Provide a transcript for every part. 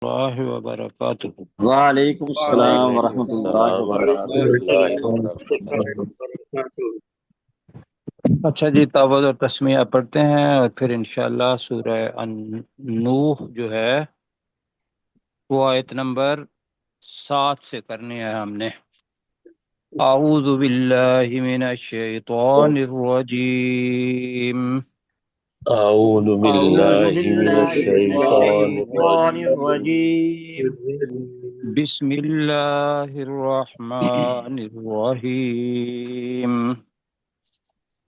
اللہ وبرکاتہ۔ وعلیکم السلام وعلیکم ورحمۃ اللہ السلام ورحمۃ وبرکاتہ۔ اللہ وبرکاتہ۔ اچھا جی، تعوذ اور تسمیہ پڑھتے ہیں اور پھر انشاءاللہ سورہ نوح جو ہے وہ آیت نمبر 7 سے کرنی ہے ہم نے۔ اعوذ باللہ من الشیطان الرجیم۔ اعوذ اعوذ باللہ من باللہ من الشیطان الشیطان الرجیم۔ الرجیم۔ بسم اللہ الرحمن الرحیم۔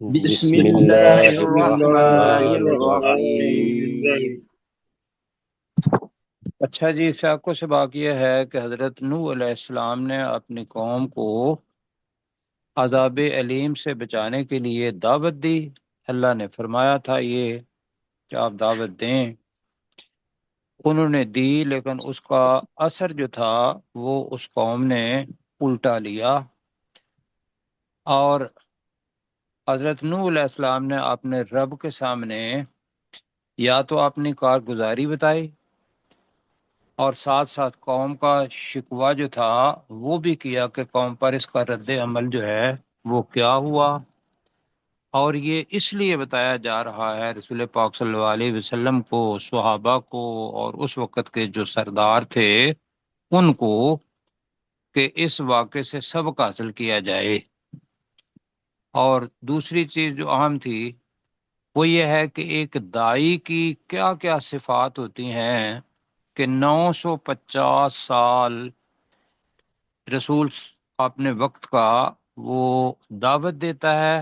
بسم بسم اللہ اللہ الرحمن الرحمن الرحیم۔ الرحیم۔ اچھا جی، ساقوں سے باقی یہ ہے کہ حضرت نوح علیہ السلام نے اپنی قوم کو عذاب علیم سے بچانے کے لیے دعوت دی۔ اللہ نے فرمایا تھا یہ کہ آپ دعوت دیں، انہوں نے دی، لیکن اس کا اثر جو تھا وہ اس قوم نے الٹا لیا، اور حضرت نوح علیہ السلام نے اپنے رب کے سامنے یا تو اپنی کارگزاری بتائی اور ساتھ ساتھ قوم کا شکوہ جو تھا وہ بھی کیا کہ قوم پر اس کا رد عمل جو ہے وہ کیا ہوا۔ اور یہ اس لیے بتایا جا رہا ہے رسول پاک صلی اللہ علیہ وسلم کو، صحابہ کو، اور اس وقت کے جو سردار تھے ان کو، کہ اس واقعے سے سبق حاصل کیا جائے۔ اور دوسری چیز جو اہم تھی وہ یہ ہے کہ ایک داعی کی کیا کیا صفات ہوتی ہیں کہ 950 سال رسول اپنے وقت کا وہ دعوت دیتا ہے،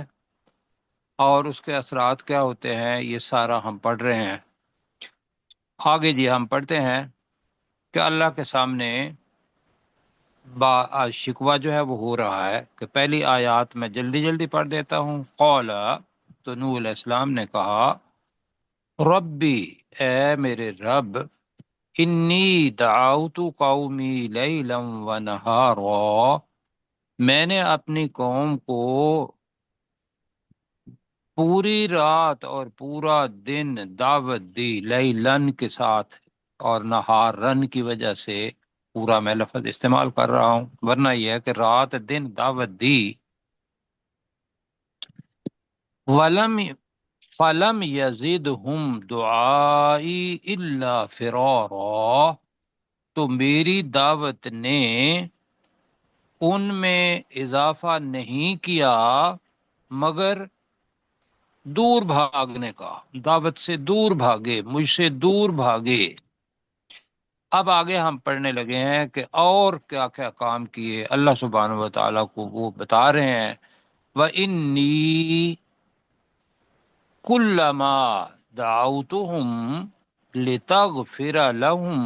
اور اس کے اثرات کیا ہوتے ہیں یہ سارا ہم پڑھ رہے ہیں۔ آگے جی ہم پڑھتے ہیں کہ اللہ کے سامنے شکوہ جو ہے وہ ہو رہا ہے، کہ پہلی آیات میں جلدی جلدی پڑھ دیتا ہوں۔ قال، تو نوح علیہ السلام نے کہا، ربی، اے میرے رب، انی دعوت قومی لیلا و نہارا، میں نے اپنی قوم کو پوری رات اور پورا دن دعوت دی، لیلن کے ساتھ اور نہارن کی وجہ سے پورا میں لفظ استعمال کر رہا ہوں، ورنہ یہ ہے کہ رات دن دعوت دی۔ ولم فلم یزدہم دعائی الا فرارا، تو میری دعوت نے ان میں اضافہ نہیں کیا مگر دور بھاگنے کا، دعوت سے دور بھاگے، مجھ سے دور بھاگے۔ اب آگے ہم پڑھنے لگے ہیں کہ اور کیا کیا کام کیے اللہ سبحانہ و تعالیٰ کو وہ بتا رہے ہیں۔ وَإِنِّي كُلَّمَا دَعَوْتُهُمْ لِتَغْفِرَ لَهُمْ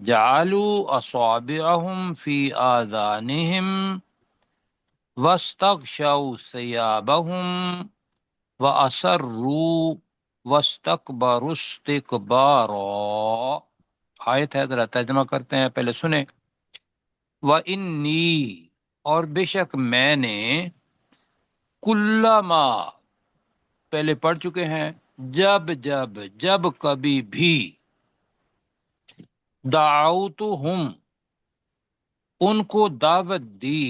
جَعَلُوا أَصَابِعَهُمْ فِي آذَانِهِمْ وَاسْتَغْشَوْا ثِيَابَهُمْ وَأَسَرُّوا وَاسْتَكْبَرُوا اسْتِكْبَارًا۔ آیت ہے، ذرا ترجمہ کرتے ہیں، پہلے سنیں۔ وَإِنِّي، اور بے شک میں نے، کلما، پہلے پڑھ چکے ہیں، جب جب، جب کبھی بھی، دعوتہم، ان کو دعوت دی،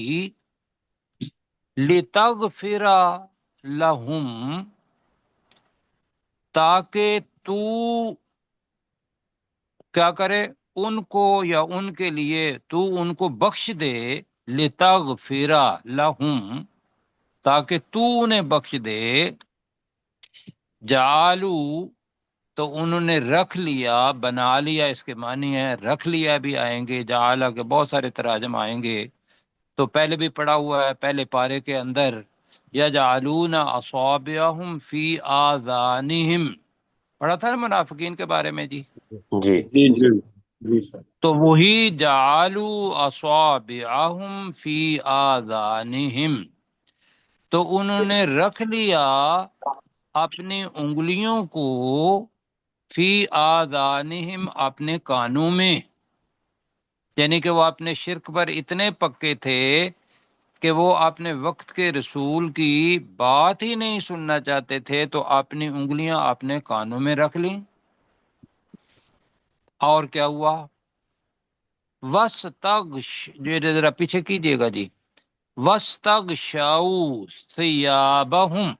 لتغفر لہم، تاکہ تو کیا کرے، ان کو یا ان کے لیے تو ان کو بخش دے، لتغفر لہم، تاکہ تو انہیں بخش دے، جعلو، تو انہوں نے رکھ لیا، بنا لیا، اس کے معنی ہے رکھ لیا بھی آئیں گے، جعلہ کے بہت سارے تراجم آئیں گے، تو پہلے بھی پڑھا ہوا ہے پہلے پارے کے اندر، یجعلون اصابعہم فی آذانہم، پڑھا تھا نا منافقین کے بارے میں جی۔ جی تو وہی جعلوا اصابعہم فی آذانہم، تو انہوں نے رکھ لیا اپنی انگلیوں کو، فی آذانہم، اپنے کانوں میں، یعنی کہ وہ اپنے شرک پر اتنے پکے تھے کہ وہ اپنے وقت کے رسول کی بات ہی نہیں سننا چاہتے تھے، تو اپنی انگلیاں اپنے کانوں میں رکھ لیں۔ اور کیا ہوا؟ وستغش، جو ذرا پیچھے کیجئے گا جی، وستغشاؤ ثیابہم،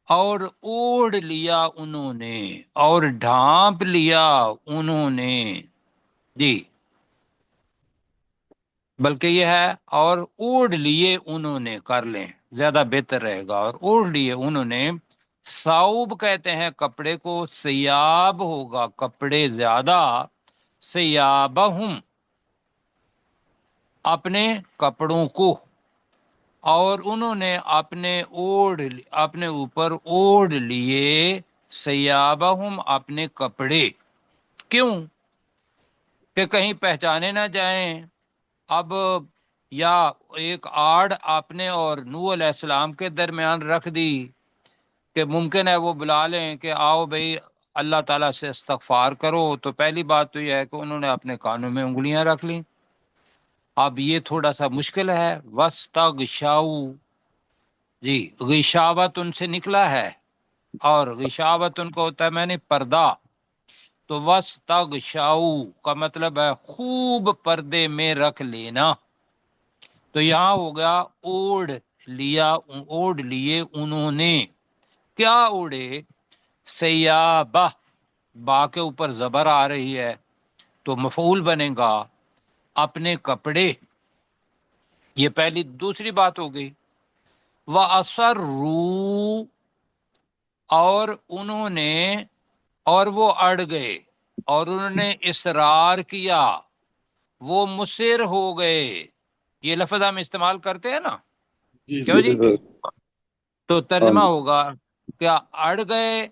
اور اوڑھ لیا انہوں نے، اور ڈھانپ لیا انہوں نے، جی بلکہ یہ ہے اور اوڑھ لیے انہوں نے، کر لیں زیادہ بہتر رہے گا، اور اوڑھ لیے انہوں نے، ثوب کہتے ہیں کپڑے کو، سیاب ہوگا کپڑے زیادہ، سیابہم اپنے کپڑوں کو، اور انہوں نے اپنے اوپر اوڑھ لیے، سیابہم اپنے کپڑے، کیوں؟ کہ کہیں پہچانے نہ جائیں۔ اب یا ایک آڑ آپ نے اور نوح علیہ السلام کے درمیان رکھ دی کہ ممکن ہے وہ بلا لیں کہ آؤ بھئی اللہ تعالیٰ سے استغفار کرو، تو پہلی بات تو یہ ہے کہ انہوں نے اپنے کانوں میں انگلیاں رکھ لیں۔ اب یہ تھوڑا سا مشکل ہے، وستغشاؤ، جی غشاوت ان سے نکلا ہے، اور غشاوت ان کو ہوتا ہے میں نے پردہ، تو وستغشاؤ کا مطلب ہے خوب پردے میں رکھ لینا، تو یہاں ہو گیا اوڑھ لیا، اوڑھ لیے انہوں نے، کیا اوڑھے؟ سیابہ، با کے اوپر زبر آ رہی ہے تو مفعول بنے گا اپنے کپڑے، یہ پہلی دوسری بات ہو گئی۔ وَأَصَرُّوا، اور انہوں نے، اور وہ اڑ گئے، اور انہوں نے اصرار کیا، وہ مصر ہو گئے، یہ لفظ ہم استعمال کرتے ہیں نا، کیوں جی؟ تو ترجمہ ہوگا کیا اڑ گئے،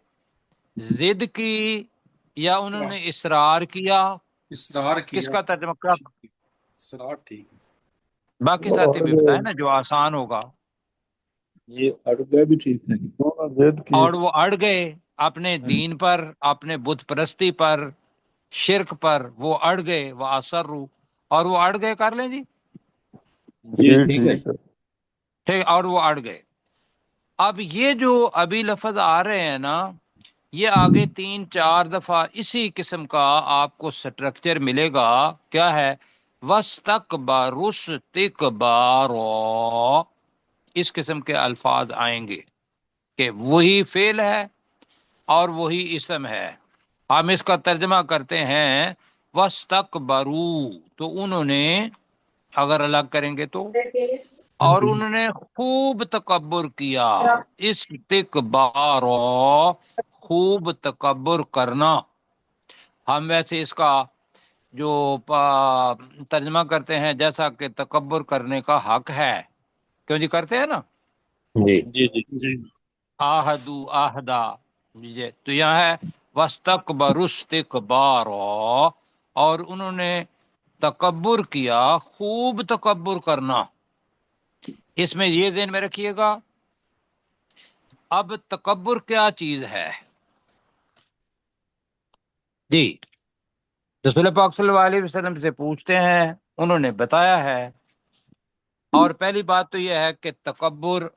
ضد کی، یا انہوں نے اصرار کیا؟ اصرار کیا، کس کا ترجمہ کیا؟ اصرار ٹھیک۔ باقی ساتھی بھی بتائیں نا جو آسان ہوگا۔ یہ اڑگا بھی ٹھیک نہیں، اور وہ اڑ گئے اپنے دین پر، اپنے بت پرستی پر، شرک پر، وہ اڑ گئے، وہ اثروا، اور وہ اڑ گئے، کر لیں جی جی ٹھیک ہے۔ ٹھیک، اور وہ اڑ گئے۔ اب یہ جو ابھی لفظ آ رہے ہیں نا، یہ آگے 3-4 دفعہ اسی قسم کا آپ کو سٹرکچر ملے گا، کیا ہے؟ وَاسْتَكْبَرُوا اسْتِكْبَارًا، اس قسم کے الفاظ آئیں گے کہ وہی فعل ہے اور وہی اسم ہے۔ ہم اس کا ترجمہ کرتے ہیں وَاسْتَكْبَرُوا، تو انہوں نے، اگر الگ کریں گے تو، اور انہوں نے خوب تکبر کیا، استکبار، خوب تکبر کرنا۔ ہم ویسے اس کا جو ترجمہ کرتے ہیں جیسا کہ تکبر کرنے کا حق ہے، کیوں جی کرتے ہیں نا، جی جی جی آہدو آہدا، جی تو یہاں ہے وَاسْتَكْبَرُوا اسْتِكْبَارًا، اور انہوں نے تکبر کیا، خوب تکبر کرنا۔ اس میں یہ ذہن میں رکھیے گا، اب تکبر کیا چیز ہے؟ جی رسول پاک صلی اللہ علیہ وسلم سے پوچھتے ہیں، انہوں نے بتایا ہے، اور پہلی بات تو یہ ہے کہ تکبر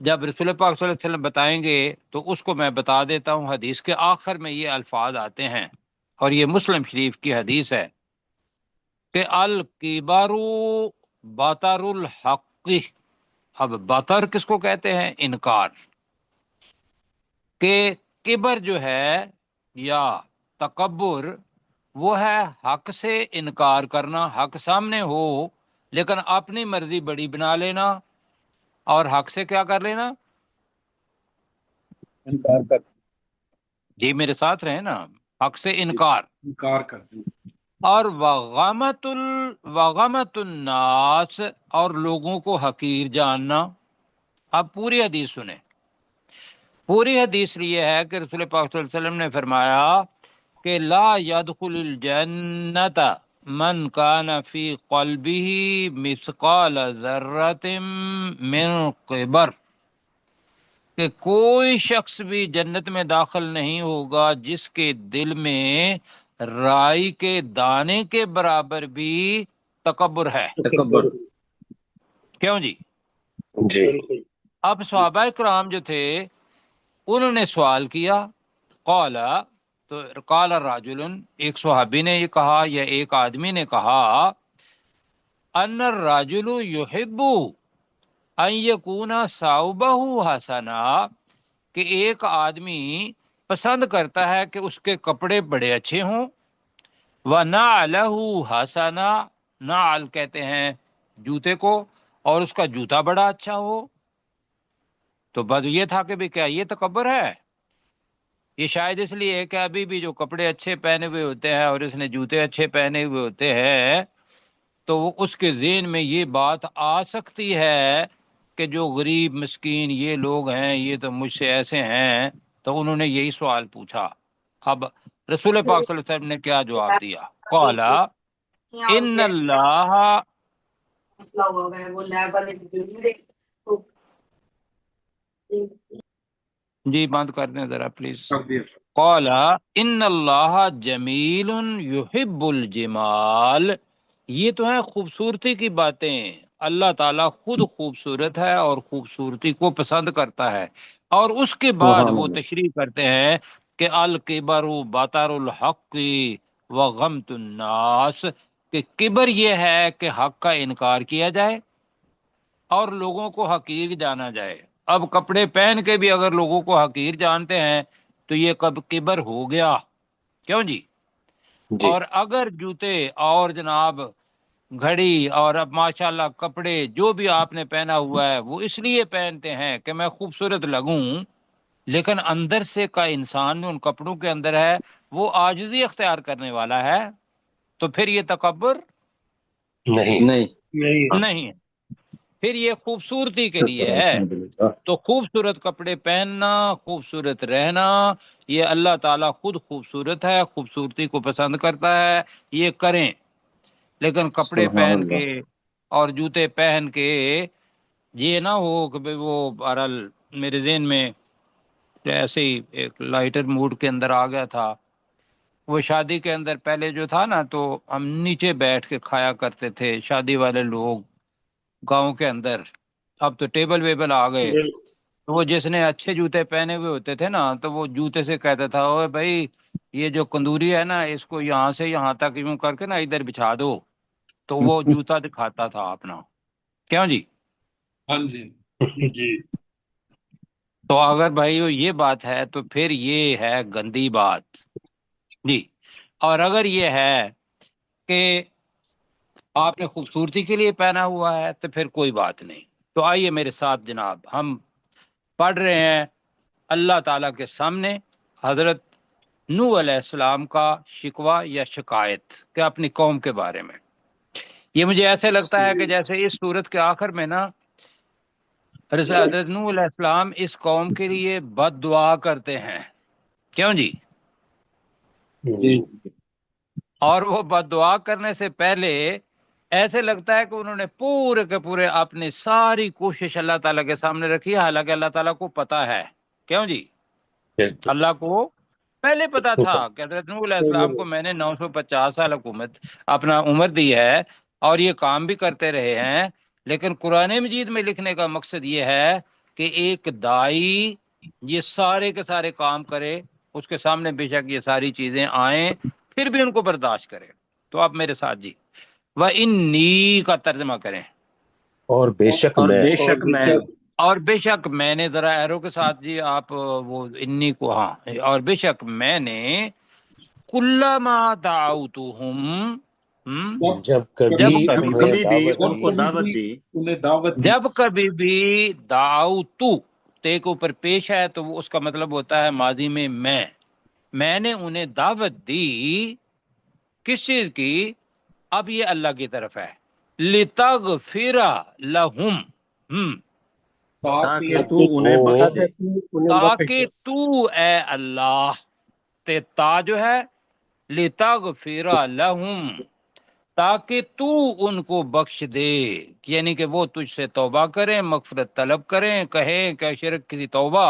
جب رسول پاک صلی اللہ علیہ وسلم بتائیں گے تو اس کو میں بتا دیتا ہوں، حدیث کے آخر میں یہ الفاظ آتے ہیں، اور یہ مسلم شریف کی حدیث ہے کہ الکبر بطر الحق، اب بطر کس کو کہتے ہیں؟ انکار، کہ کبر جو ہے یا تکبر وہ ہے حق سے انکار کرنا، حق سامنے ہو لیکن اپنی مرضی بڑی بنا لینا، اور حق سے کیا کر لینا؟ انکار کر، جی میرے ساتھ رہے نا، حق سے انکار، انکار کر دیں۔ اور وغمت الناس، اور لوگوں کو حقیر جاننا۔ اب پوری حدیث سنیں، پوری حدیث یہ ہے کہ رسول پاک صلی اللہ علیہ وسلم نے فرمایا کہ لا يدخل الجنت من کان فی قلبہ مثقال ذرۃ من کبر، کہ کوئی شخص بھی جنت میں داخل نہیں ہوگا جس کے دل میں رائی کے دانے کے برابر بھی تکبر ہے۔ تکبر، کیوں جی؟ جی اب صحابہ کرام جو تھے انہوں نے سوال کیا، قال، تو قال الرجل، ایک صحابی نے یہ کہا یا ایک آدمی نے کہا، ان الرجل یحب ان یکون ثوبہ حسنا، کہ ایک آدمی پسند کرتا ہے کہ اس کے کپڑے بڑے اچھے ہوں، وَنَعْلَهُ حَسَنًا، نعل کہتے ہیں جوتے کو، اور اس کا جوتا بڑا اچھا ہو۔ تو بس یہ تھا کہ بھی کیا یہ تکبر ہے؟ یہ شاید اس لیے کہ ابھی بھی جو کپڑے اچھے پہنے ہوئے ہوتے ہیں اور اس نے جوتے اچھے پہنے ہوئے ہوتے ہیں، تو اس کے ذہن میں یہ بات آ سکتی ہے کہ جو غریب مسکین یہ لوگ ہیں یہ تو مجھ سے ایسے ہیں، تو انہوں نے یہی سوال پوچھا۔ اب رسول پاک صلی اللہ علیہ وسلم نے کیا جواب دیا؟ قال ان اللہ، جی بند کر دیں ذرا پلیز۔ کر دیا قال ان اللہ جمیل یحب الجمال، یہ تو ہے خوبصورتی کی باتیں، اللہ تعالیٰ خود خوبصورت ہے اور خوبصورتی کو پسند کرتا ہے۔ اور اس کے بعد سبحان وہ اللہ۔ تشریح کرتے ہیں کہ الکبر بطر الحق وغمت الناس، کہ کبر یہ ہے کہ حق کا انکار کیا جائے اور لوگوں کو حقیر جانا جائے۔ اب کپڑے پہن کے بھی اگر لوگوں کو حقیر جانتے ہیں تو یہ کب کبر ہو گیا؟ کیوں جی؟ جی اور اگر جوتے اور جناب گھڑی اور اب ماشاءاللہ کپڑے جو بھی آپ نے پہنا ہوا ہے وہ اس لیے پہنتے ہیں کہ میں خوبصورت لگوں، لیکن اندر سے کا انسان جو ان کپڑوں کے اندر ہے وہ عاجزی اختیار کرنے والا ہے، تو پھر یہ تکبر نہیں نہیں۔ نہیں ہے، پھر یہ خوبصورتی کے لیے ہے۔ تو خوبصورت کپڑے پہننا، خوبصورت رہنا، یہ اللہ تعالیٰ خود خوبصورت ہے، خوبصورتی کو پسند کرتا ہے، یہ کریں۔ لیکن کپڑے سبحان پہن کے اللہ۔ اور جوتے پہن کے یہ نہ ہو کہ بھئی وہ بہرحال میرے ذہن میں ایسے ہی ایک لائٹر موڈ کے اندر آ گیا تھا۔ وہ شادی کے اندر پہلے جو تھا نا تو ہم نیچے بیٹھ کے کھایا کرتے تھے شادی والے لوگ گاؤں کے اندر، اب تو ٹیبل ویبل آ گئے۔ تو وہ جس نے اچھے جوتے پہنے ہوئے ہوتے تھے نا تو وہ جوتے سے کہتا تھا، اوے بھائی یہ جو کندوری ہے نا اس کو یہاں سے یہاں تک یوں کر کے نا ادھر بچھا دو، تو وہ جوتا دکھاتا تھا اپنا۔ کیوں جی؟ ہاں جی جی تو اگر بھائی یہ بات ہے تو پھر یہ ہے گندی بات جی۔ اور اگر یہ ہے کہ آپ نے خوبصورتی کے لیے پہنا ہوا ہے تو پھر کوئی بات نہیں۔ تو آئیے میرے ساتھ جناب، ہم پڑھ رہے ہیں اللہ تعالیٰ کے سامنے حضرت نوح علیہ السلام کا شکوہ یا شکایت کہ اپنی قوم کے بارے میں۔ یہ مجھے ایسے لگتا ہے کہ جیسے اس صورت کے آخر میں نا حضرت نوح علیہ السلام اس قوم کے لیے بد دعا کرتے ہیں۔ کیوں جی؟ جی اور وہ بد دعا کرنے سے پہلے ایسے لگتا ہے کہ انہوں نے پورے کے پورے اپنی ساری کوشش اللہ تعالیٰ کے سامنے رکھی ہے، حالانکہ اللہ تعالیٰ کو پتا ہے۔ کیوں جی؟ اللہ کو پہلے پتا تھا کہ حضرت نوح علیہ السلام کو میں نے 950 سال حکومت اپنا عمر دی ہے اور یہ کام بھی کرتے رہے ہیں، لیکن قرآن مجید میں لکھنے کا مقصد یہ ہے کہ ایک دائی یہ سارے کے سارے کام کرے، اس کے سامنے بے شک یہ ساری چیزیں آئیں پھر بھی ان کو برداشت کرے۔ تو آپ میرے ساتھ جی وَإِنِّي کا ترجمہ کریں، اور بے شک اور میں بے شک میں اور بے شک میں نے، ذرا ایرو کے ساتھ جی آپ وہ انی کو، ہاں، اور بے شک میں نے کلما دعوتہم، جب جب کبھی کبھی انہیں کبھی بھی دعوت ان کو دی دعوت دی، انہیں دعوت دی جب کبھی بھی دعوتو تے کے اوپر پیش ہے تو وہ اس کا مطلب ہوتا ہے ماضی میں میں نے انہیں دعوت دی کس چیز کی؟ اب یہ اللہ کی طرف ہے، لِتَغْفِرَ لَهُمْ، تاکہ تاکہ تو انہیں بخش دے۔ تاکہ تو اے اللہ، تے تا جو ہے لِتَغْفِرَ لَهُمْ، تاکہ تو ان کو بخش دے، یعنی کہ وہ تجھ سے توبہ کریں، مغفرت طلب کریں، کہیں کہ شرک کی توبہ،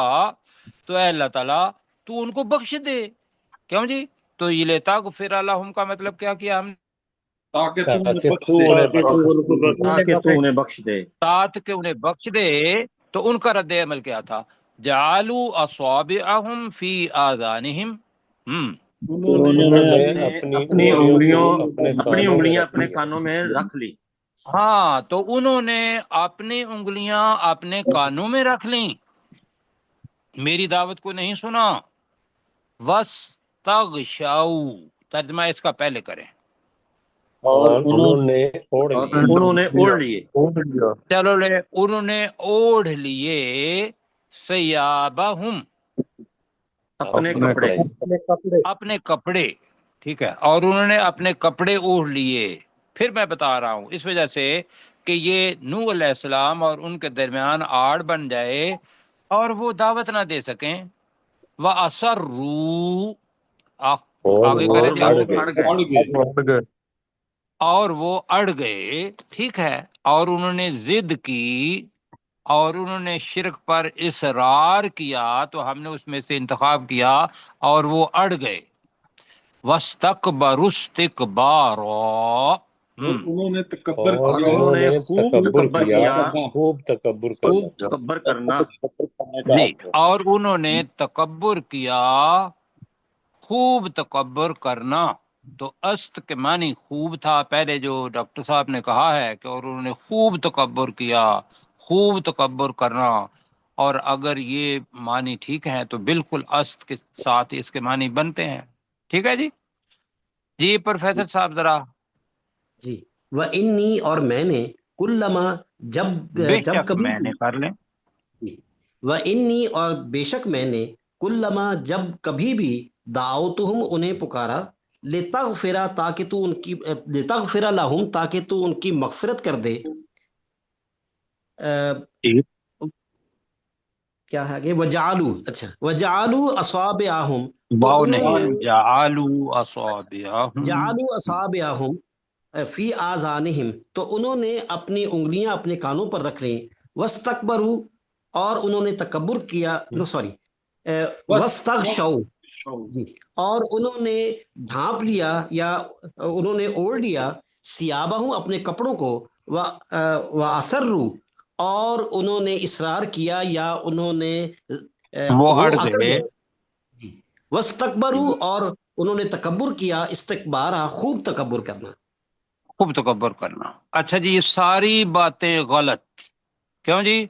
تو اے اللہ تعالیٰ تو ان کو بخش دے۔ کیوں جی؟ تو یہ لِتَغْفِرَ لَهُمْ کا مطلب کیا کیا ہم نے؟ تاکہ تم انہیں تاکہ بخش تو دے۔ انہیں بخش تاکہ تو انہیں بخش دے۔ ساتھ کہ انہیں بخش دے، تو ان کا رد عمل کیا تھا؟ جعلوا اصابعهم فی آذانہم، انہوں نے اپنی اپنی انگلیوں انگلیوں کو اپنے اپنی کانوں میں انگلیاں رکھ اپنے لیا۔ کانوں میں رکھ لی۔ ہاں، تو انہوں نے اپنی انگلیاں اپنے کانوں میں رکھ لیں، میری دعوت کو نہیں سنا۔ وَاسْتَغْشَوْا، ترجمہ اس کا پہلے کریں۔ اور انہوں نے اوڑھ لیے۔ انہوں نے اوڑھ لیے۔ چلو لے، انہوں نے اوڑھ لیے ثیابہم، اپنے کپڑے۔ اپنے کپڑے، ٹھیک ہے، اور انہوں نے اپنے کپڑے اوڑھ لیے۔ پھر میں بتا رہا ہوں اس وجہ سے کہ یہ نوح علیہ السلام اور ان کے درمیان آڑ بن جائے اور وہ دعوت نہ دے سکیں۔ وَأَسَرُّوا، اور آگے وہ کریں اور جی، وہ اڑ گئے۔ اڑ گئے۔ اور وہ اڑ گئے، ٹھیک ہے، اور انہوں نے ضد کی اور انہوں نے شرک پر اصرار کیا تو ہم نے اس میں سے انتخاب کیا اور وہ اڑ گئے۔ وَاسْتَكْبَرُوا اسْتِكْبَارًا، اور انہوں نے تکبر اور اور کیا، انہوں انہوں نے نے خوب تکبر تکبر کیا، کیا، خوب تکبر خوب کرنا۔ تکبر کرنا۔ جی، اور انہوں نے تکبر کیا، خوب تکبر کرنا۔ تو است کے معنی خوب تھا پہلے جو ڈاکٹر صاحب نے کہا ہے کہ اور انہوں نے خوب تکبر کیا، خوب تکبر کرنا، اور اگر یہ معنی ٹھیک ہیں تو بالکل است کے ساتھ اس کے معنی بنتے ہیں۔ ٹھیک ہے جی، جی پروفیسر صاحب ذرا۔ جی، وَإِنِّي، اور میں نے، کلما، جب بے جب شک کبھی میں بھی، نے، کر لیں۔ جی، وَإِنِّي، اور بے شک میں نے، کلما، جب کبھی بھی، دعوتہم، انہیں پکارا، لتغفرا، تاکہ تو ان کی، لتغفر لہم، تاکہ تو ان کی مغفرت کر دے، جی، کیا ہے کہ وجعلوا، اچھا، وجعلوا اصابعہم، تو واو انہوں نہیں، نے، جعلوا اچھا، اصابعہم، جعلوا اصابعہم فی آذانہم، تو انہوں نے اپنی انگلیاں اپنے کانوں پر رکھ لیں، واستکبروا، اور انہوں نے تکبر کیا، نو سوری، بس واستغشوا، جی، اور انہوں نے ڈھانپ لیا یا انہوں نے اوڑھ لیا، ثیابہم، اپنے کپڑوں کو، وَأَسَرُّوا، اور انہوں نے اصرار کیا یا انہوں نے وہ وہ اڑ اکڑ گئے۔ گئے، جی، وَاسْتَكْبَرُوا، اور انہوں نے تکبر کیا، استکبارہ، خوب تکبر کرنا۔ خوب تکبر کرنا۔ اچھا جی، یہ ساری باتیں غلط، کیوں جی؟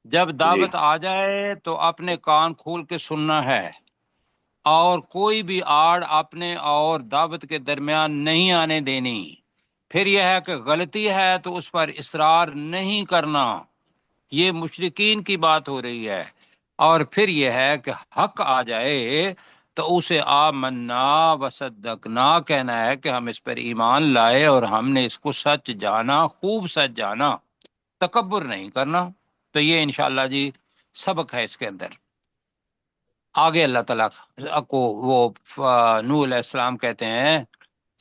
جب جی، دعوت آ جائے تو اپنے کان کھول کے سننا ہے، اور کوئی بھی آڑ اپنے اور دعوت کے درمیان نہیں آنے دینی۔ پھر یہ ہے کہ غلطی ہے تو اس پر اصرار نہیں کرنا، یہ مشرکین کی بات ہو رہی ہے۔ اور پھر یہ ہے کہ حق آ جائے تو اسے آمنا وصدقنا کہنا ہے کہ ہم اس پر ایمان لائے اور ہم نے اس کو سچ جانا، خوب سچ جانا، تکبر نہیں کرنا۔ تو یہ انشاءاللہ جی سبق ہے اس کے اندر۔ آگے اللہ تعالیٰ کو وہ نوح علیہ السلام کہتے ہیں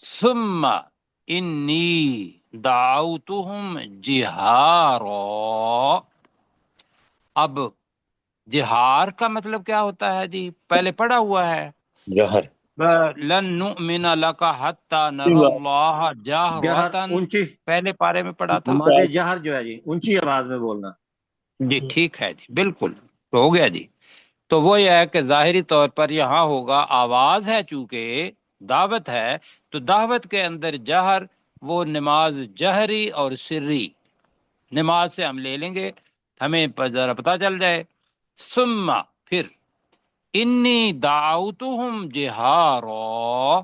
ثم انی دعوتہم جہارا۔ اب جہار کا مطلب کیا ہوتا ہے جی؟ پہلے پڑھا ہوا ہے، جہر۔ لن نؤمن لک حتی نری اللہ جہر، جہرۃ، اونچی، پہلے پارے میں پڑھا تھا ماد جہر جو ہے جی، اونچی آواز میں بولنا۔ جی۔ ٹھیک ہے جی، بالکل تو ہو گیا جی۔ تو وہ یہ ہے کہ ظاہری طور پر یہاں ہوگا آواز ہے، چونکہ دعوت ہے تو دعوت کے اندر جہر، وہ نماز جہری اور سری، نماز سے ہم لے لیں گے، ہمیں ذرا پتہ چل جائے۔ ثم، پھر، انی دعوتہم جہارا،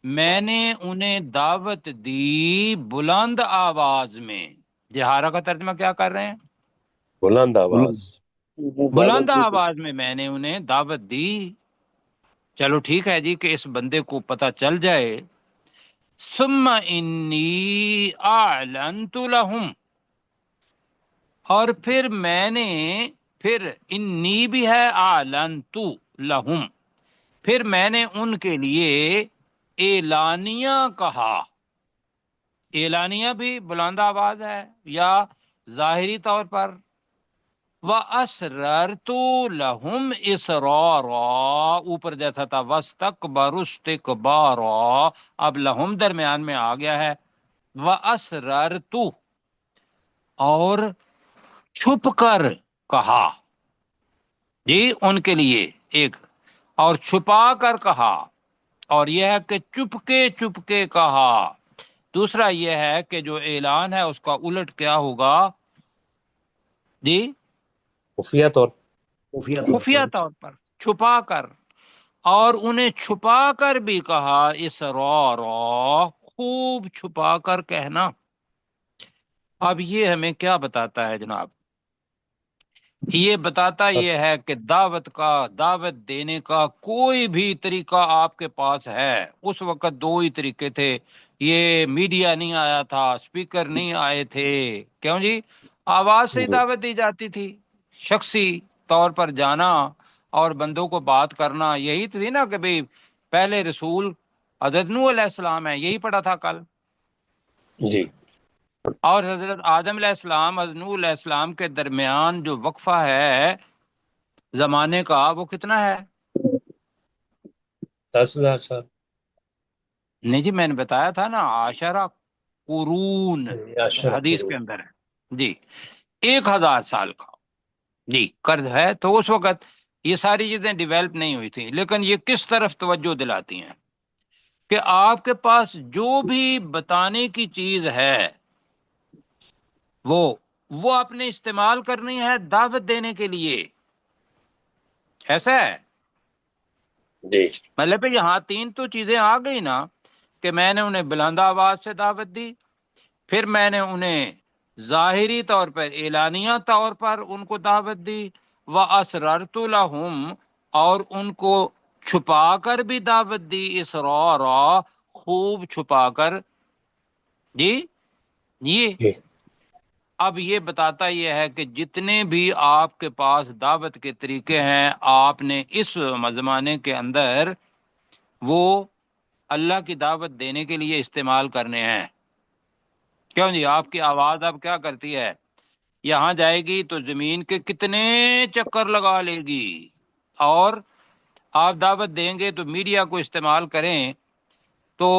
میں نے انہیں دعوت دی بلند آواز میں۔ جہارا کا ترجمہ کیا کر رہے ہیں؟ بلند آواز۔ بلند آواز میں نے انہیں دعوت دی۔ چلو ٹھیک ہے جی کہ اس بندے کو پتہ چل جائے۔ ثم انی اعلنت لہم، اور پھر میں نے، پھر انی بھی ہے، اعلنت لہم، پھر میں نے ان کے لیے اعلانیہ کہا۔ اعلانیہ بھی بلند آواز ہے یا ظاہری طور پر؟ وَأَسْرَرْتُ لَهُمْ إِسْرَارًا، اوپر جیسا تھا وَاسْتَكْبَرُوا اسْتِكْبَارًا، اب لہم درمیان میں آ گیا ہے۔ وَأَسْرَرْتُ، اور چھپ کر کہا، جی ان کے لیے ایک، اور چھپا کر کہا، اور یہ ہے کہ چپکے چپکے کہا، دوسرا یہ ہے کہ جو اعلان ہے اس کا الٹ کیا ہوگا جی، خفیہ طور خفیہ طور پر، چھپا کر، اور انہیں چھپا کر بھی کہا، اسرارا، خوب چھپا کر کہنا۔ اب یہ ہمیں کیا بتاتا ہے جناب؟ یہ بتاتا یہ ہے کہ دعوت دینے کا کوئی بھی طریقہ آپ کے پاس ہے۔ اس وقت دو ہی طریقے تھے، یہ میڈیا نہیں آیا تھا، سپیکر نہیں آئے تھے، کیوں جی؟ آواز سے ہی دعوت دی جاتی تھی، شخصی طور پر جانا اور بندوں کو بات کرنا، یہی تھی نا کہ بھئی پہلے رسول حضرت نوح علیہ السلام ہے، یہی پڑھا تھا کل، جی، اور حضرت آدم علیہ السلام حضرت نوح علیہ السلام کے درمیان جو وقفہ ہے زمانے کا، وہ کتنا ہے؟ 10,000 سال نہیں جی، میں نے بتایا تھا نا، عشرہ قرون یا شرح حدیث کے قرون۔ اندر ہے جی، 1000 سال کا جی قرض ہے۔ تو اس وقت یہ ساری چیزیں ڈیویلپ نہیں ہوئی تھی، لیکن یہ کس طرف توجہ دلاتی ہیں کہ آپ کے پاس جو بھی بتانے کی چیز ہے وہ آپ نے استعمال کرنی ہے دعوت دینے کے لیے، ایسا ہے؟ جی، مطلب یہاں 3 تو چیزیں آ گئی نا، کہ میں نے انہیں بلند آواز سے دعوت دی، پھر میں نے انہیں ظاہری طور پر اعلانیہ طور پر ان کو دعوت دی، وَأَسْرَرْتُ لَهُمْ، اور ان کو چھپا کر بھی دعوت دی، اسرارا، خوب چھپا کر جی۔ یہ جی، اب یہ بتاتا یہ ہے کہ جتنے بھی آپ کے پاس دعوت کے طریقے ہیں، آپ نے اس زمانے کے اندر وہ اللہ کی دعوت دینے کے لیے استعمال کرنے ہیں۔ کیوں جی؟ آپ کی آواز اب کیا کرتی ہے؟ یہاں جائے گی تو زمین کے کتنے چکر لگا لے گی، اور آپ دعوت دیں گے تو میڈیا کو استعمال کریں تو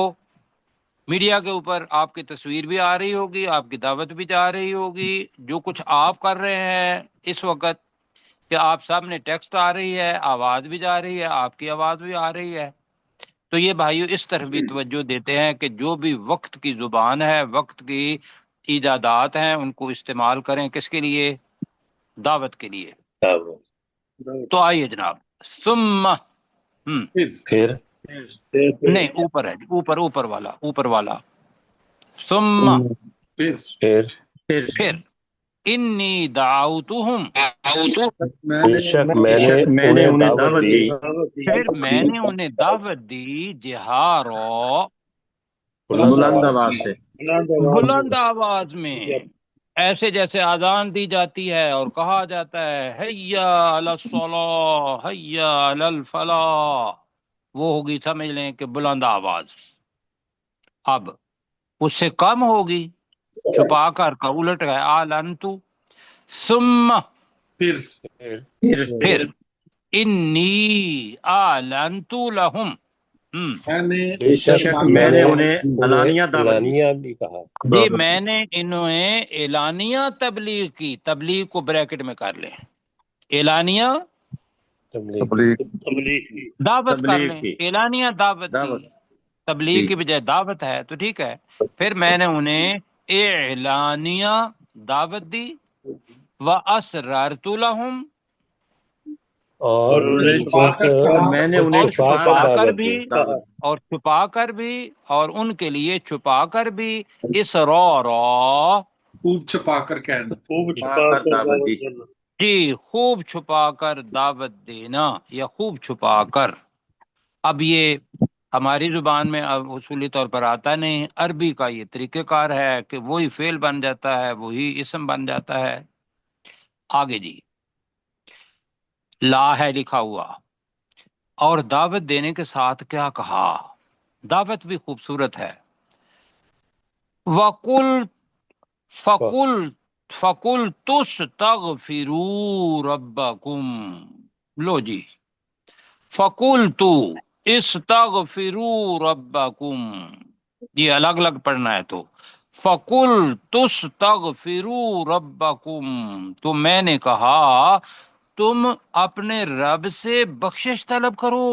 میڈیا کے اوپر آپ کی تصویر بھی آ رہی ہوگی، آپ کی دعوت بھی جا رہی ہوگی، جو کچھ آپ کر رہے ہیں اس وقت کہ آپ سامنے ٹیکسٹ آ رہی ہے، آواز بھی جا رہی ہے، آپ کی آواز بھی آ رہی ہے۔ تو یہ بھائیو اس طرف بھی توجہ دیتے ہیں کہ جو بھی وقت کی زبان ہے، وقت کی ایجادات ہیں، ان کو استعمال کریں، کس کے لیے؟ دعوت کے لیے۔ تو آئیے جناب، ثم پھر نہیں اوپر ہے جی، اوپر والا ثم، پھر انی دعوتہم، بے شک میں نے میں نے انہیں انہیں دعوت دعوت دی دی پھر میں نے انہیں دعوت دی، جہارو، بلند بلند آواز آواز سے، بلند آواز میں، ایسے جیسے اذان دی جاتی ہے اور کہا جاتا ہے حیا علی الصلاۃ، حیا علی الفلاح، وہ ہوگی، سمجھ لیں کہ بلند آواز۔ اب اس سے کم ہوگی، چھپا کر کا الٹ ہے، اعلنتو، ثم، پھر پھر انی اعلنت لہم، میں نے بے شک شک میں میں نے نے انہیں انہیں علانیہ دعوت دی۔ اعلانیہ بھی کہا۔ جی میں نے انہیں اعلانیہ تبلیغ کی، تبلیغ کو بریکٹ میں کر لیں، اعلانیہ تبلیغ دعوت کر تبلیغ لیں، کی اعلانیہ دعوت دی، دعوت تبلیغ دی، کی بجائے دعوت ہے تو ٹھیک ہے۔ پھر میں نے انہیں اعلانیہ دعوت دی، وَأَسْرَرْتُ لَهُمْ، اور اور میں نے انہیں اور چھپا کر چھپا کر دعوت بھی، دی۔ دعوت دی۔ اور چھپا کر بھی، اور ان کے لیے چھپا کر بھی، اسرارا، خوب چھپا کر کہنا، چھپا کر دعوت دی۔ جی خوب چھپا کر دعوت دینا، یا خوب چھپا کر۔ اب یہ ہماری زبان میں اب اصولی طور پر آتا نہیں، عربی کا یہ طریقہ کار ہے کہ وہی فعل بن جاتا ہے، وہی اسم بن جاتا ہے۔ آگے جی، لا ہے لکھا ہوا، اور دعوت دینے کے ساتھ کیا کہا؟ دعوت بھی خوبصورت ہے، وَقُلْ، فَقُلْ، فَقُلْ تُسْتَغْفِرُوا رَبَّكُمْ، لو جی، فَقُلْتُ اسْتَغْفِرُوا رَبَّكُمْ، یہ الگ الگ پڑھنا ہے، تو فَقُلْ تُسْتَغْفِرُوا رَبَّكُمْ، تو میں نے کہا تم اپنے رب سے بخشش طلب کرو۔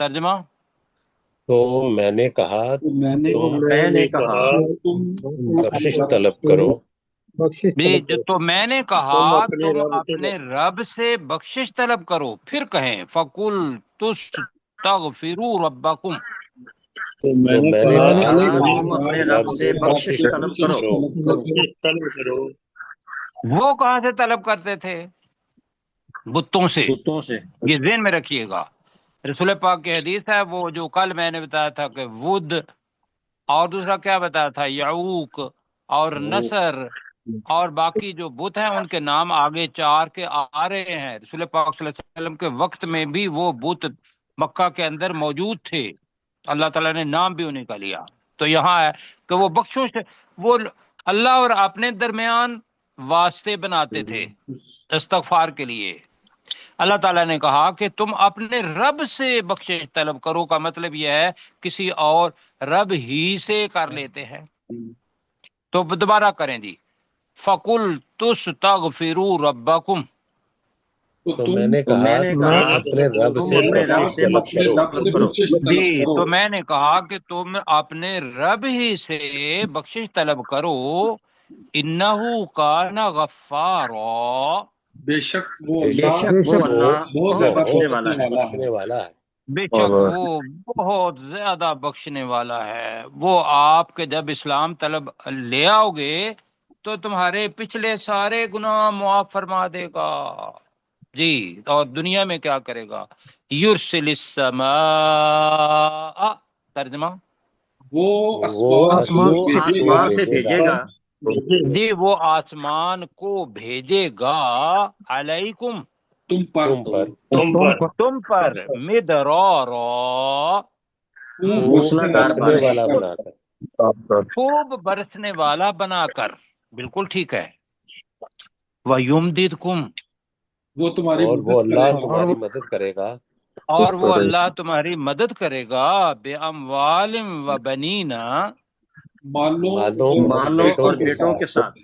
ترجمہ تو میں نے کہا میں نے میں نے کہا تم بخشش طلب کرو تو میں نے کہا تم اپنے رب سے بخشش طلب کرو. پھر کہیں فَقُلْ تُسْتَغْفِرُوا رَبَّكُمْ. تو میں نے کہا تم اپنے رب سے بخشش طلب کرو. وہ کہاں سے طلب کرتے تھے؟ بتوں سے. بتوں سے. یہ ذہن میں رکھیے گا. رسول پاک کی حدیث ہے وہ جو کل میں نے بتایا تھا کہ ود، اور دوسرا کیا بتایا تھا، یعوق اور نصر، اور باقی جو بت ہیں ان کے نام آگے 4 کے آ رہے ہیں. رسول پاک صلی اللہ علیہ وسلم کے وقت میں بھی وہ بت مکہ کے اندر موجود تھے، اللہ تعالیٰ نے نام بھی انہیں کا لیا. تو یہاں ہے کہ وہ بخشش، وہ اللہ اور اپنے درمیان واسطے بناتے تھے استغفار کے لیے. اللہ تعالیٰ نے کہا کہ تم اپنے رب سے بخشش طلب کرو، کا مطلب یہ ہے کسی اور رب ہی سے کر لیتے ہیں. تو دوبارہ کریں جی. فَقُلْ تُسْتَغْفِرُوا رَبَّكُمْ. تو میں نے کہا اپنے رب سے بخشش طلب کرو. جی تو میں نے کہا کہ تم اپنے رب ہی سے بخشش طلب کرو. اِنَّهُ كَانَ غَفَّارًا. بے شک وہ اللہ بہت زیادہ بخشنے والا ہے. بے شک وہ بہت زیادہ بخشنے والا ہے. وہ آپ کے جب اسلام طلب لے آؤ گے تو تمہارے پچھلے سارے گناہ معاف فرما دے گا. جی اور دنیا میں کیا کرے گا؟ یرسل السماء. ترجمہ وہ آسمان سے بھیجے گا. جی وہ آسمان کو بھیجے گا علیکم تم پر مدرارا موسلادھار والا بنا کر. خوب برسنے والا بنا کر. بالکل ٹھیک ہے. وَيُمْدِدْكُمْ. وہ تمہاری اور وہ اللہ تمہاری مدد کرے گا. اور وہ اللہ تمہاری مدد کرے گا بِأَمْوَالٍ وَبَنِينَ. مالوں اور بیٹوں کے ساتھ.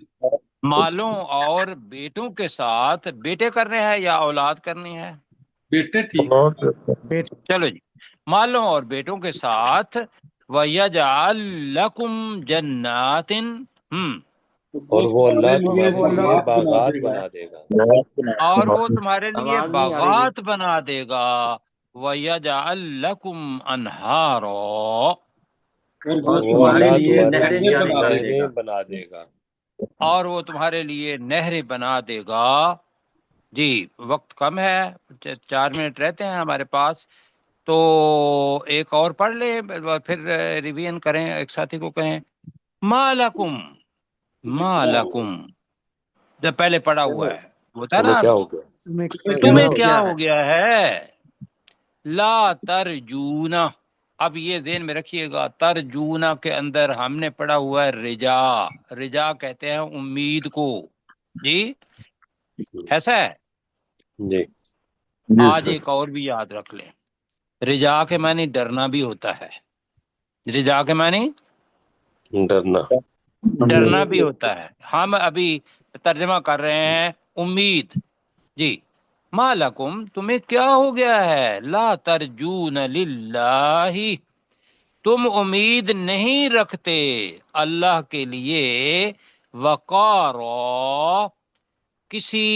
مالوں اور بیٹوں کے ساتھ. بیٹے کرنے ہیں یا اولاد کرنی ہے؟ بیٹے ٹھیک. چلو جی. مالوں اور بیٹوں کے ساتھ. وَيَجْعَلْ لَكُمْ جَنَّاتٍ. اور وہ اللہ تمہارے لیے باغات بنا دے گا. اور وہ تمہارے لیے باغات بنا دے گا. وَيَجْعَلْ لَكُمْ أَنْهَارًا. اور وہ اللہ تمہارے لیے نہریں بنا دے گا. اور وہ تمہارے لیے نہریں بنا دے گا. جی وقت کم ہے، 4 منٹ رہتے ہیں ہمارے پاس، تو ایک اور پڑھ لیں پھر ریویژن کریں. ایک ساتھی کو کہیں ما لکم جب پہلے پڑھا ہوا ہے وہ تھا نا، کیا ہو گیا؟ تمہیں کیا ہو گیا ہے؟ لا ترجونا. اب یہ ذہن میں رکھیے گا، ترجونا کے اندر ہم نے پڑھا ہوا ہے رجا کہتے ہیں امید کو. جی ایسا ہے. جی آج ایک اور بھی یاد رکھ لیں، رجا کے معنی ڈرنا بھی ہوتا ہے. رجا کے معنی ڈرنا بھی ہوتا ہے. ہم ابھی ترجمہ کر رہے ہیں امید. جی ما لکم تمہیں کیا ہو گیا ہے؟ لا ترجون للہ تم امید نہیں رکھتے اللہ کے لیے وقار، کسی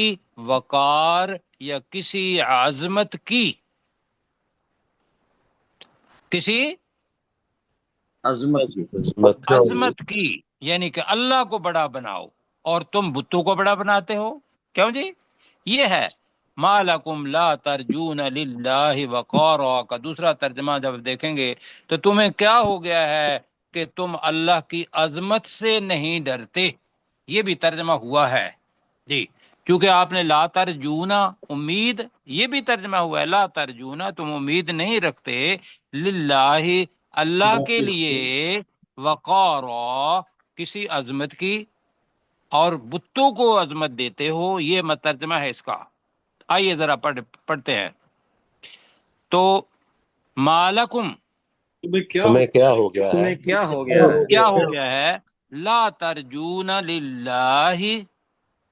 وقار یا کسی عظمت کی، کسی عظمت کی، یعنی کہ اللہ کو بڑا بناؤ اور تم بتوں کو بڑا بناتے ہو. کیوں جی؟ یہ ہے ما لکم لا ترجون للہ وقارا کا دوسرا ترجمہ جب دیکھیں گے تو تمہیں کیا ہو گیا ہے کہ تم اللہ کی عظمت سے نہیں ڈرتے. یہ بھی ترجمہ ہوا ہے جی، کیونکہ آپ نے لا ترجونا امید، یہ بھی ترجمہ ہوا ہے لا ترجونا تم امید نہیں رکھتے للہ اللہ کے لیے وقارا کسی عظمت کی، اور بتوں کو عظمت دیتے ہو. یہ ترجمہ ہے اس کا. آئیے ذرا پڑھتے ہیں. تو مالکم تمہیں کیا ہو گیا ہے؟ کیا ہو گیا ہے؟ لا ترجون للہ